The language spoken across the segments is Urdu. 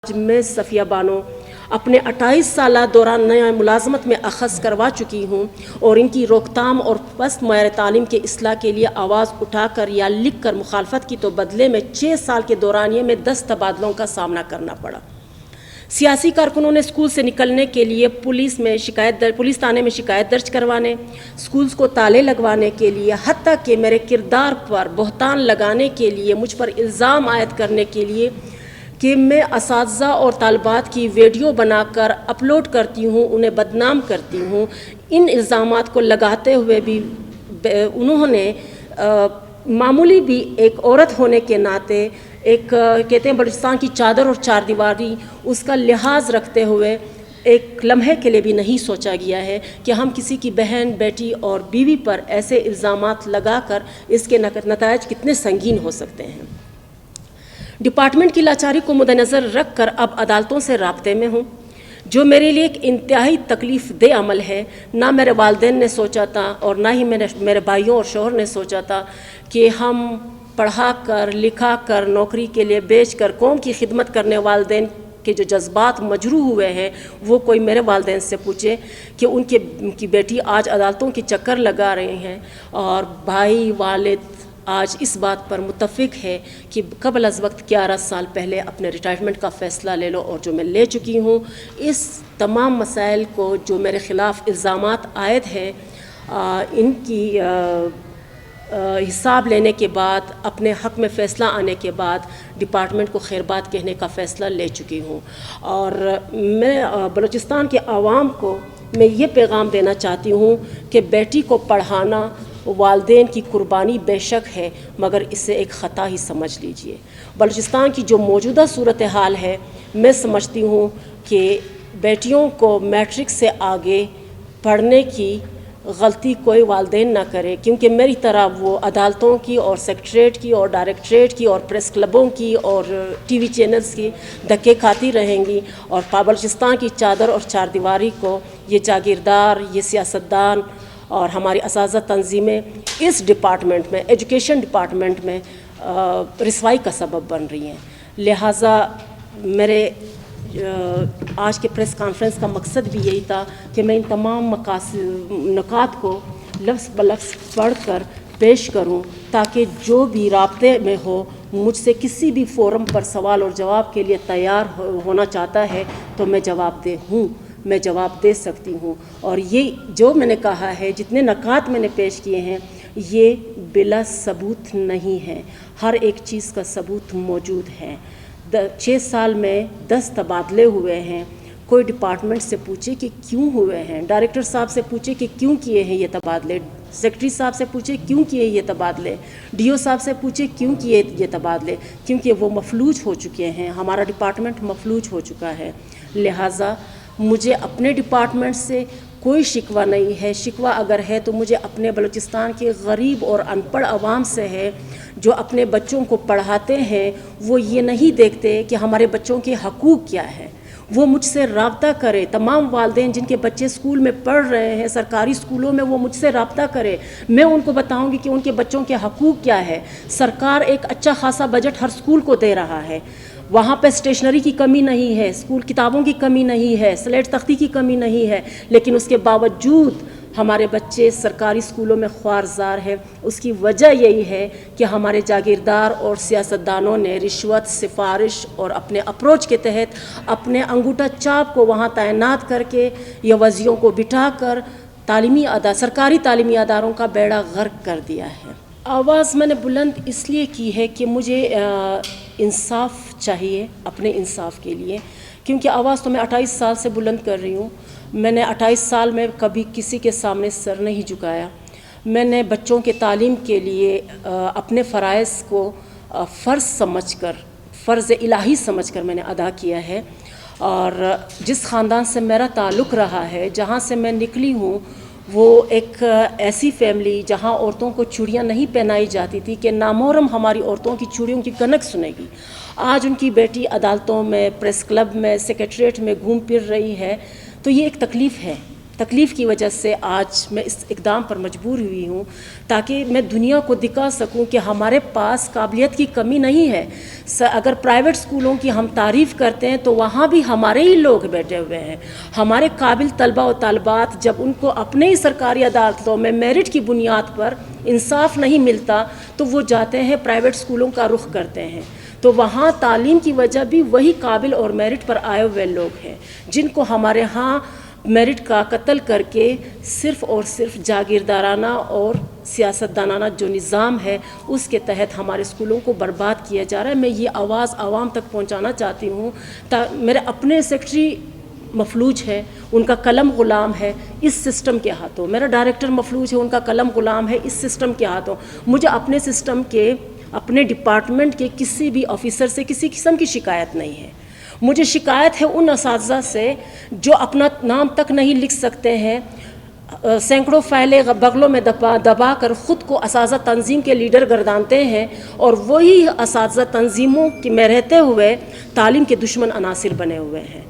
آج میں صفیہ بانو اپنے 28 سالہ دوران نیا ملازمت میں اخذ کروا چکی ہوں اور ان کی روک تھام اور پست معیار تعلیم کے اصلاح کے لیے آواز اٹھا کر یا لکھ کر مخالفت کی تو بدلے میں 6 سال کے دورانیے میں 10 تبادلوں کا سامنا کرنا پڑا۔ سیاسی کارکنوں نے اسکول سے نکلنے کے لیے پولیس تھانے میں شکایت درج کروانے، اسکولز کو تالے لگوانے کے لیے، حتیٰ کہ میرے کردار پر بہتان لگانے کے لیے، مجھ پر الزام عائد کرنے کے لیے کہ میں اساتذہ اور طالبات کی ویڈیو بنا کر اپلوڈ کرتی ہوں، انہیں بدنام کرتی ہوں۔ ان الزامات کو لگاتے ہوئے بھی انہوں نے معمولی بھی ایک عورت ہونے کے ناطے ایک کہتے ہیں بلوچستان کی چادر اور چار دیواری، اس کا لحاظ رکھتے ہوئے ایک لمحے کے لیے بھی نہیں سوچا گیا ہے کہ ہم کسی کی بہن، بیٹی اور بیوی پر ایسے الزامات لگا کر اس کے نتائج کتنے سنگین ہو سکتے ہیں۔ ڈپارٹمنٹ کی لاچاری کو مد نظر رکھ کر اب عدالتوں سے رابطے میں ہوں، جو میرے لیے ایک انتہائی تکلیف دہ عمل ہے۔ نہ میرے والدین نے سوچا تھا اور نہ ہی میرے بھائیوں اور شوہر نے سوچا تھا کہ ہم پڑھا کر، لکھا کر، نوکری کے لیے بیچ کر قوم کی خدمت کرنے والدین کے جو جذبات مجروح ہوئے ہیں، وہ کوئی میرے والدین سے پوچھے کہ ان کی بیٹی آج عدالتوں کے چکر لگا رہے ہیں، اور بھائی والد آج اس بات پر متفق ہے کہ قبل از وقت 11 سال پہلے اپنے ریٹائرمنٹ کا فیصلہ لے لو، اور جو میں لے چکی ہوں۔ اس تمام مسائل کو جو میرے خلاف الزامات عائد ہیں، ان کی حساب لینے کے بعد، اپنے حق میں فیصلہ آنے کے بعد ڈپارٹمنٹ کو خیر بات کہنے کا فیصلہ لے چکی ہوں۔ اور میں بلوچستان کے عوام کو میں یہ پیغام دینا چاہتی ہوں کہ بیٹی کو پڑھانا والدین کی قربانی بے شک ہے، مگر اسے ایک خطا ہی سمجھ لیجئے۔ بلوچستان کی جو موجودہ صورتحال ہے، میں سمجھتی ہوں کہ بیٹیوں کو میٹرک سے آگے پڑھنے کی غلطی کوئی والدین نہ کرے، کیونکہ میری طرح وہ عدالتوں کی اور سیکریٹریٹ کی اور ڈائریکٹریٹ کی اور پریس کلبوں کی اور ٹی وی چینلز کی دھکے کھاتی رہیں گی، اور بلوچستان کی چادر اور چار دیواری کو یہ جاگیردار، یہ سیاستدان اور ہماری اساتذہ تنظیمیں اس ڈپارٹمنٹ میں، ایجوکیشن ڈپارٹمنٹ میں رسوائی کا سبب بن رہی ہیں۔ لہٰذا میرے آج کے پریس کانفرنس کا مقصد بھی یہی تھا کہ میں ان تمام نکات کو لفظ بلفظ پڑھ کر پیش کروں، تاکہ جو بھی رابطے میں ہو، مجھ سے کسی بھی فورم پر سوال اور جواب کے لیے تیار ہونا چاہتا ہے تو میں جواب دہ ہوں، میں جواب دے سکتی ہوں۔ اور یہ جو میں نے کہا ہے، جتنے نکات میں نے پیش کیے ہیں، یہ بلا ثبوت نہیں ہے، ہر ایک چیز کا ثبوت موجود ہے۔ 6 سال میں 10 تبادلے ہوئے ہیں۔ کوئی ڈپارٹمنٹ سے پوچھے کہ کیوں ہوئے ہیں، ڈائریکٹر صاحب سے پوچھے کہ کیوں کیے ہیں یہ تبادلے، سیکرٹری صاحب سے پوچھے کیوں کیے یہ تبادلے، ڈی او صاحب سے پوچھے کیوں کیے یہ تبادلے، کیونکہ وہ مفلوج ہو چکے ہیں، ہمارا ڈپارٹمنٹ مفلوج ہو چکا ہے۔ لہٰذا مجھے اپنے ڈپارٹمنٹ سے کوئی شکوہ نہیں ہے، شکوہ اگر ہے تو مجھے اپنے بلوچستان کے غریب اور ان پڑھ عوام سے ہے، جو اپنے بچوں کو پڑھاتے ہیں۔ وہ یہ نہیں دیکھتے کہ ہمارے بچوں کے حقوق کیا ہے، وہ مجھ سے رابطہ کرے۔ تمام والدین جن کے بچے اسکول میں پڑھ رہے ہیں، سرکاری اسکولوں میں، وہ مجھ سے رابطہ کرے، میں ان کو بتاؤں گی کہ ان کے بچوں کے حقوق کیا ہے۔ سرکار ایک اچھا خاصا بجٹ ہر اسکول کو دے رہا ہے، وہاں پہ اسٹیشنری کی کمی نہیں ہے، اسکول کتابوں کی کمی نہیں ہے، سلیٹ تختی کی کمی نہیں ہے، لیکن اس کے باوجود ہمارے بچے سرکاری اسکولوں میں خوارزار ہیں۔ اس کی وجہ یہی ہے کہ ہمارے جاگیردار اور سیاستدانوں نے رشوت، سفارش اور اپنے اپروچ کے تحت اپنے انگوٹھا چاپ کو وہاں تعینات کر کے یا وزیروں کو بٹھا کر سرکاری تعلیمی اداروں کا بیڑا غرق کر دیا ہے۔ آواز میں نے بلند اس لیے کی ہے کہ مجھے انصاف چاہیے اپنے انصاف کے لیے، کیونکہ آواز تو میں 28 سال سے بلند کر رہی ہوں۔ میں نے 28 سال میں کبھی کسی کے سامنے سر نہیں جھکایا۔ میں نے بچوں کے تعلیم کے لیے اپنے فرائض کو فرض سمجھ کر، فرض الہی سمجھ کر میں نے ادا کیا ہے۔ اور جس خاندان سے میرا تعلق رہا ہے، جہاں سے میں نکلی ہوں، وہ ایک ایسی فیملی جہاں عورتوں کو چوڑیاں نہیں پہنائی جاتی تھی کہ نامحرم ہماری عورتوں کی چوڑیوں کی کنک سنے گی۔ آج ان کی بیٹی عدالتوں میں، پریس کلب میں، سیکریٹریٹ میں گھوم پھر رہی ہے، تو یہ ایک تکلیف ہے۔ تکلیف کی وجہ سے آج میں اس اقدام پر مجبور ہوئی ہوں تاکہ میں دنیا کو دکھا سکوں کہ ہمارے پاس قابلیت کی کمی نہیں ہے. اگر پرائیویٹ اسکولوں کی ہم تعریف کرتے ہیں تو وہاں بھی ہمارے ہی لوگ بیٹھے ہوئے ہیں. ہمارے قابل طلبہ و طالبات جب ان کو اپنے ہی سرکاری عدالتوں میں میرٹ کی بنیاد پر انصاف نہیں ملتا تو وہ جاتے ہیں پرائیویٹ اسکولوں کا رخ کرتے ہیں. تو وہاں تعلیم کی وجہ بھی وہی قابل اور میرٹ پر آئے ہوئے لوگ ہیں جن کو ہمارے ہاں میرٹ کا قتل کر کے صرف اور صرف جاگیردارانہ اور سیاست دانانہ جو نظام ہے اس کے تحت ہمارے اسکولوں کو برباد کیا جا رہا ہے. میں یہ آواز عوام تک پہنچانا چاہتی ہوں. میرے اپنے سیکرٹری مفلوج ہے، ان کا قلم غلام ہے اس سسٹم کے ہاتھوں. میرا ڈائریکٹر مفلوج ہے، ان کا قلم غلام ہے اس سسٹم کے ہاتھوں. مجھے اپنے سسٹم کے، اپنے ڈپارٹمنٹ کے کسی بھی آفیسر سے کسی قسم کی شکایت نہیں ہے. مجھے شکایت ہے ان اساتذہ سے جو اپنا نام تک نہیں لکھ سکتے ہیں، سینکڑوں فائلیں بغلوں میں دبا کر خود کو اساتذہ تنظیم کے لیڈر گردانتے ہیں، اور وہی اساتذہ تنظیموں میں رہتے ہوئے تعلیم کے دشمن عناصر بنے ہوئے ہیں.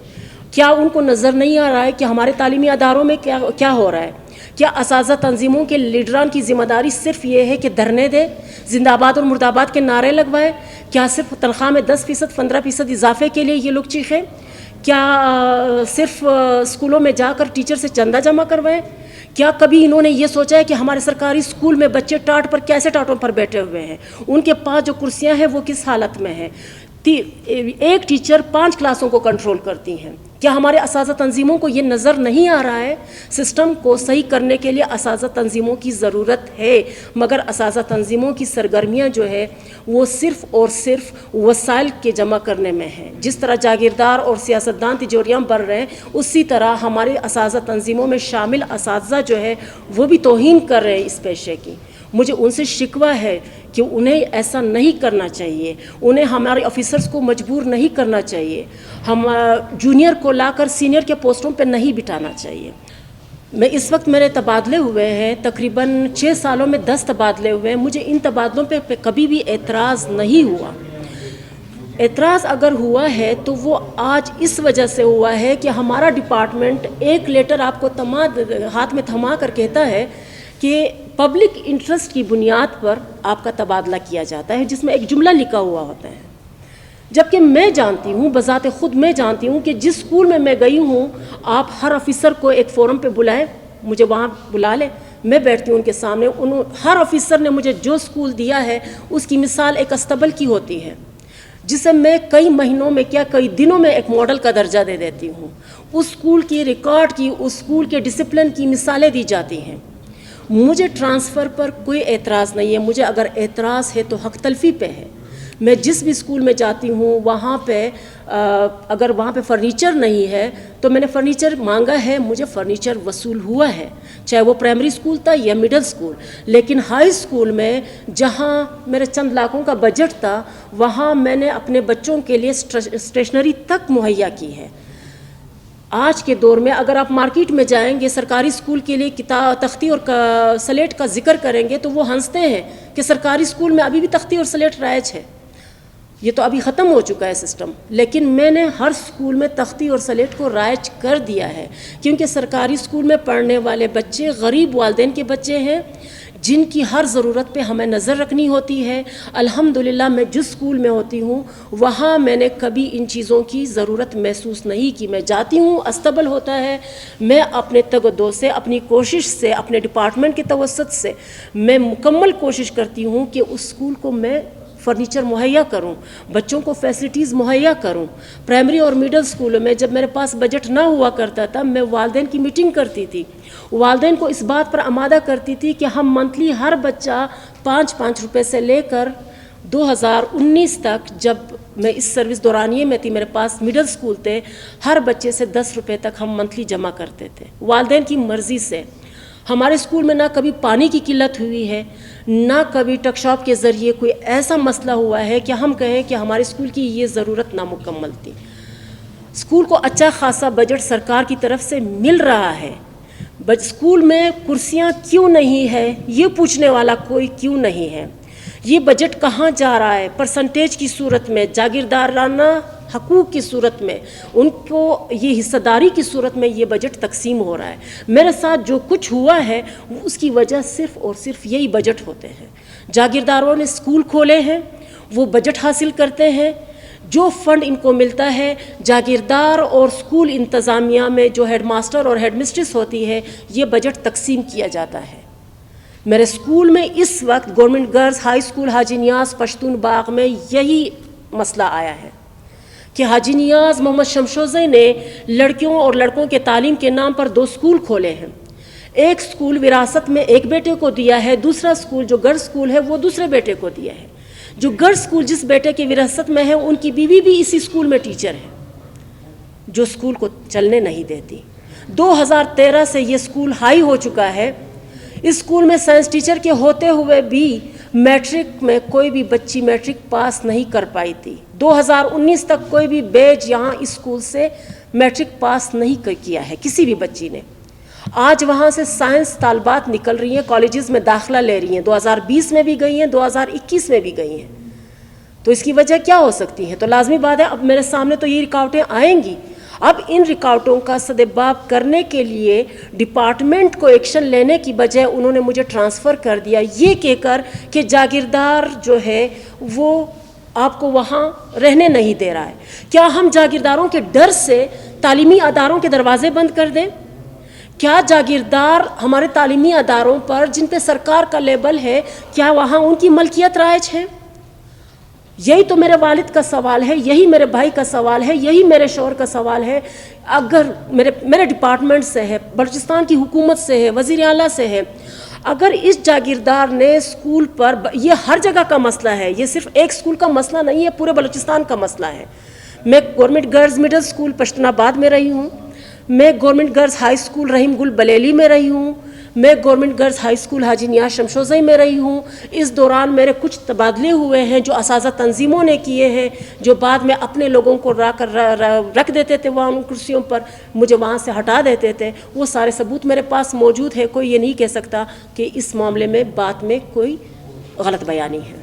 کیا ان کو نظر نہیں آ رہا ہے کہ ہمارے تعلیمی اداروں میں کیا ہو رہا ہے؟ کیا اساتذہ تنظیموں کے لیڈران کی ذمہ داری صرف یہ ہے کہ دھرنے دے، زندہ آباد اور مرد آباد کے نعرے لگوائے؟ کیا صرف تنخواہ میں 10%، 15% اضافے کے لیے یہ لوگ چیخیں؟ کیا صرف اسکولوں میں جا کر ٹیچر سے چندہ جمع کروائیں؟ کیا کبھی انہوں نے یہ سوچا ہے کہ ہمارے سرکاری اسکول میں بچے ٹاٹ پر کیسے ٹاٹوں پر بیٹھے ہوئے ہیں؟ ان کے پاس جو کرسیاں ہیں وہ کس حالت میں ہیں؟ ایک ٹیچر 5 کلاسوں کو کنٹرول کرتی ہیں. کیا ہمارے اساتذہ تنظیموں کو یہ نظر نہیں آ رہا ہے؟ سسٹم کو صحیح کرنے کے لیے اساتذہ تنظیموں کی ضرورت ہے، مگر اساتذہ تنظیموں کی سرگرمیاں جو ہے وہ صرف اور صرف وسائل کے جمع کرنے میں ہیں. جس طرح جاگیردار اور سیاستدان تجوریاں بڑھ رہے ہیں، اسی طرح ہمارے اساتذہ تنظیموں میں شامل اساتذہ جو ہے وہ بھی توہین کر رہے ہیں اس پیشے کی. مجھے ان سے شکوہ ہے کہ انہیں ایسا نہیں کرنا چاہیے. انہیں ہمارے آفیسرز کو مجبور نہیں کرنا چاہیے. ہم جونیئر کو لا کر سینئر کے پوسٹوں پہ نہیں بٹھانا چاہیے. میں اس وقت میرے تبادلے ہوئے ہیں، تقریباً 6 سالوں میں 10 تبادلے ہوئے ہیں. مجھے ان تبادلوں پہ کبھی بھی اعتراض نہیں ہوا. اعتراض اگر ہوا ہے تو وہ آج اس وجہ سے ہوا ہے کہ ہمارا ڈپارٹمنٹ ایک لیٹر آپ کو ہاتھ میں تھما کر کہتا ہے کہ پبلک انٹرسٹ کی بنیاد پر آپ کا تبادلہ کیا جاتا ہے، جس میں ایک جملہ لکھا ہوا ہوتا ہے. جبکہ میں جانتی ہوں، بذات خود میں جانتی ہوں کہ جس اسکول میں گئی ہوں، آپ ہر آفیسر کو ایک فورم پہ بلائیں، مجھے وہاں بلا لیں، میں بیٹھتی ہوں ان کے سامنے. ہر آفیسر نے مجھے جو اسکول دیا ہے اس کی مثال ایک استبل کی ہوتی ہے، جسے میں کئی مہینوں میں کئی دنوں میں ایک ماڈل کا درجہ دے دیتی ہوں. اس اسکول کی ریکارڈ کی، اس اسکول کے ڈسپلن کی مثالیں دی جاتی ہیں. مجھے ٹرانسفر پر کوئی اعتراض نہیں ہے. مجھے اگر اعتراض ہے تو حق تلفی پہ ہے. میں جس بھی اسکول میں جاتی ہوں وہاں پہ اگر وہاں پہ فرنیچر نہیں ہے تو میں نے فرنیچر مانگا ہے، مجھے فرنیچر وصول ہوا ہے، چاہے وہ پرائمری اسکول تھا یا مڈل اسکول. لیکن ہائی اسکول میں جہاں میرے چند لاکھوں کا بجٹ تھا، وہاں میں نے اپنے بچوں کے لیے اسٹیشنری تک مہیا کی ہے. آج کے دور میں اگر آپ مارکیٹ میں جائیں گے، سرکاری اسکول کے لیے تختی اور سلیٹ کا ذکر کریں گے تو وہ ہنستے ہیں کہ سرکاری اسکول میں ابھی بھی تختی اور سلیٹ رائج ہے. یہ تو ابھی ختم ہو چکا ہے سسٹم. لیکن میں نے ہر اسکول میں تختی اور سلیٹ کو رائج کر دیا ہے، کیونکہ سرکاری اسکول میں پڑھنے والے بچے غریب والدین کے بچے ہیں جن کی ہر ضرورت پہ ہمیں نظر رکھنی ہوتی ہے. الحمدللہ میں جس اسکول میں ہوتی ہوں وہاں میں نے کبھی ان چیزوں کی ضرورت محسوس نہیں کی. میں جاتی ہوں، استبل ہوتا ہے، میں اپنے تگ و دو سے، اپنی کوشش سے، اپنے ڈپارٹمنٹ کے توسط سے میں مکمل کوشش کرتی ہوں کہ اس اسکول کو میں فرنیچر مہیا کروں، بچوں کو فیسلٹیز مہیا کروں. پرائمری اور مڈل اسکولوں میں جب میرے پاس بجٹ نہ ہوا کرتا تھا، میں والدین کی میٹنگ کرتی تھی، والدین کو اس بات پر آمادہ کرتی تھی کہ ہم منتھلی ہر بچہ 5 روپے سے لے کر 2019 تک، جب میں اس سروس دورانیے میں تھی، میرے پاس مڈل اسکول تھے، ہر بچے سے 10 روپے تک ہم منتھلی جمع کرتے تھے والدین کی مرضی سے. ہمارے اسکول میں نہ کبھی پانی کی قلت ہوئی ہے، نہ کبھی ٹک شاپ کے ذریعے کوئی ایسا مسئلہ ہوا ہے کہ ہم کہیں کہ ہمارے اسکول کی یہ ضرورت نامکمل تھی. اسکول کو اچھا خاصا بجٹ سرکار کی طرف سے مل رہا ہے. اسکول میں کرسیاں کیوں نہیں ہے یہ پوچھنے والا کوئی کیوں نہیں ہے. یہ بجٹ کہاں جا رہا ہے؟ پرسنٹیج کی صورت میں جاگیردارانہ حقوق کی صورت میں، ان کو یہ حصہ داری کی صورت میں یہ بجٹ تقسیم ہو رہا ہے۔ میرے ساتھ جو کچھ ہوا ہے اس کی وجہ صرف اور صرف یہی بجٹ ہوتے ہیں۔ جاگیرداروں نے اسکول کھولے ہیں، وہ بجٹ حاصل کرتے ہیں، جو فنڈ ان کو ملتا ہے جاگیردار اور اسکول انتظامیہ میں جو ہیڈ ماسٹر اور ہیڈ مسٹریس ہوتی ہے، یہ بجٹ تقسیم کیا جاتا ہے۔ میرے اسکول میں اس وقت گورنمنٹ گرلز ہائی اسکول حاجی نیاز پشتون باغ میں یہی مسئلہ آیا ہے کہ حاجی نیاز محمد شمشوزے نے لڑکیوں اور لڑکوں کے تعلیم کے نام پر 2 اسکول کھولے ہیں۔ ایک اسکول وراثت میں ایک بیٹے کو دیا ہے، دوسرا اسکول جو گرلز اسکول ہے وہ دوسرے بیٹے کو دیا ہے۔ جو گرلز اسکول جس بیٹے کے وراثت میں ہے ان کی بیوی بھی اسی اسکول میں ٹیچر ہے، جو اسکول کو چلنے نہیں دیتی۔ 2013 سے یہ اسکول ہائی ہو چکا ہے۔ اس اسکول میں سائنس ٹیچر کے ہوتے ہوئے بھی میٹرک میں کوئی بھی بچی میٹرک پاس نہیں کر پائی تھی۔ 2019 تک کوئی بھی بیچ یہاں اس اسکول سے میٹرک پاس نہیں کیا ہے کسی بھی بچی نے۔ آج وہاں سے سائنس طالبات نکل رہی ہیں، کالجز میں داخلہ لے رہی ہیں، 2020 میں بھی گئی ہیں، 2021 میں بھی گئی ہیں۔ تو اس کی وجہ کیا ہو سکتی ہے؟ تو لازمی بات ہے اب میرے سامنے تو یہ رکاوٹیں آئیں گی۔ اب ان رکاوٹوں کا سدباب کرنے کے لیے ڈپارٹمنٹ کو ایکشن لینے کی بجائے انہوں نے مجھے ٹرانسفر کر دیا، یہ کہہ کر کہ جاگیردار جو ہے وہ آپ کو وہاں رہنے نہیں دے رہا ہے۔ کیا ہم جاگیرداروں کے ڈر سے تعلیمی اداروں کے دروازے بند کر دیں؟ کیا جاگیردار ہمارے تعلیمی اداروں پر جن پہ سرکار کا لیبل ہے، کیا وہاں ان کی ملکیت رائج ہے؟ یہی تو میرے والد کا سوال ہے، یہی میرے بھائی کا سوال ہے، یہی میرے شوہر کا سوال ہے۔ اگر میرے ڈپارٹمنٹ سے ہے، بلوچستان کی حکومت سے ہے، وزیر اعلیٰ سے ہے، اگر اس جاگیردار نے اسکول پر، یہ ہر جگہ کا مسئلہ ہے، یہ صرف ایک اسکول کا مسئلہ نہیں ہے، پورے بلوچستان کا مسئلہ ہے۔ میں government girls middle school Pashtun آباد میں رہی ہوں، میں گورنمنٹ گرلز ہائی اسکول رحیم گل بلیلی میں رہی ہوں، میں گورنمنٹ گرلز ہائی اسکول حاجی نیاز شمشوزے میں رہی ہوں۔ اس دوران میرے کچھ تبادلے ہوئے ہیں جو اساتذہ تنظیموں نے کیے ہیں، جو بعد میں اپنے لوگوں کو رکھ دیتے تھے وہاں ان کرسیوں پر، مجھے وہاں سے ہٹا دیتے تھے۔ وہ سارے ثبوت میرے پاس موجود ہے، کوئی یہ نہیں کہہ سکتا کہ اس معاملے میں بات میں کوئی غلط بیانی ہے۔